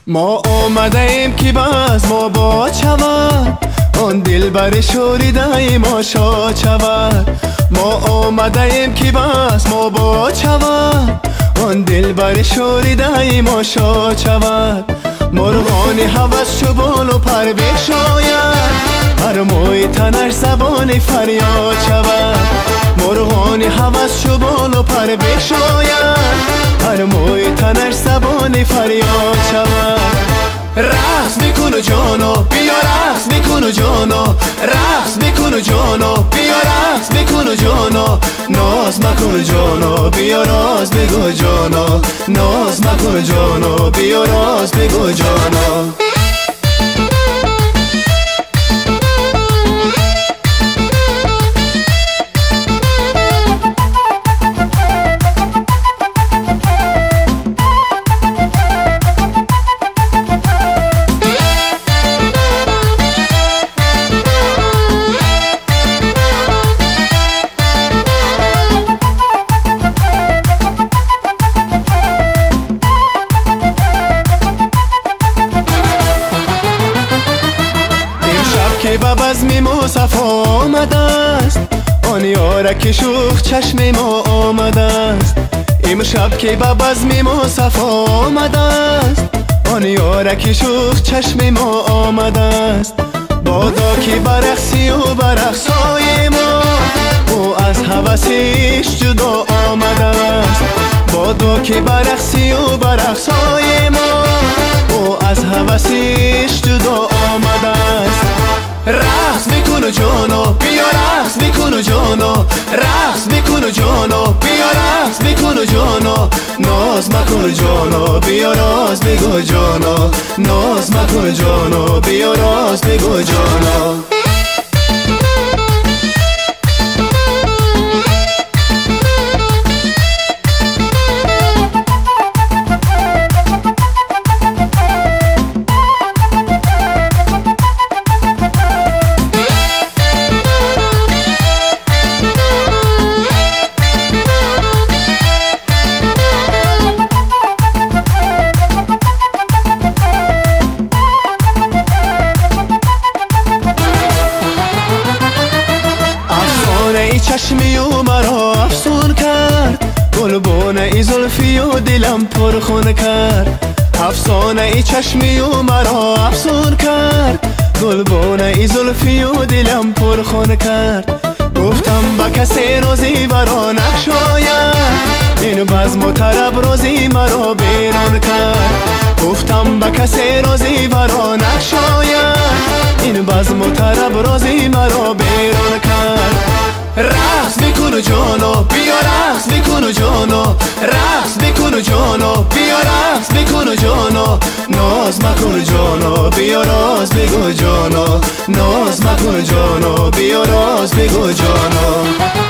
ما آمده ایم که باز ما با شود، آن دل بر شوریده ما شاد شود. ما آمده ایم که باز ما با شود، آن دل بر شوریده ما شاد شود. مرغان هوس چو بال و پر بشاید، هر موی تنش زبان فریاد شود. مرغان هوس چو بال و پر بشاید، هر موی تنش زبان فریاد شود. رقص میکن و جانا بیا رقص میکن و جانا، رقص میکن و جانا بیا رقص میکن و جانا. ناز مکن جانا بیا راز بگو جانا، ناز مکن جانا بیا راز بگو جانا. که به بزم مصطفی آمده است، آن یارک شوخ چشم ما آمده است. امشب که به بزم مصطفی آمده است، آن یارک شوخ چشم ما آمده است. بادا که برقصی و برقصای ما، او از هوسش جدا آمده است. بادا که برقصی و برقصای ما، او از هوسش جدا آمده است. رقص میکن و جانا بیا رقص میکن و جانا، رقص میکن و جانا بیا رقص میکن و جانا. ناز مکن جانا بیا راز بگو جانا، ناز مکن جانا بیا راز بگو جانا. چشمی و مرا افسون کرد، گلبانه ای زلفی و دلم پرخون کرد. افسانه ای چشمی و مرا افسون کرد، گلبانه ای زلفی و دلم پرخون کرد. گفتم با کسی روزی برا نشاید، این بزم و طرب روزی مرا بیرون کرد. گفتم با کسی روزی برا نشاید، این بزم و طرب روزی مرا بیرون کرد. رقص میکن و جانا بیا رقص میکن و جانا، رقص میکن و جانا بیا رقص میکن و جانا. ناز مکن جانا بیا راز بگو جانا، ناز مکن جانا بیا راز بگو جانا.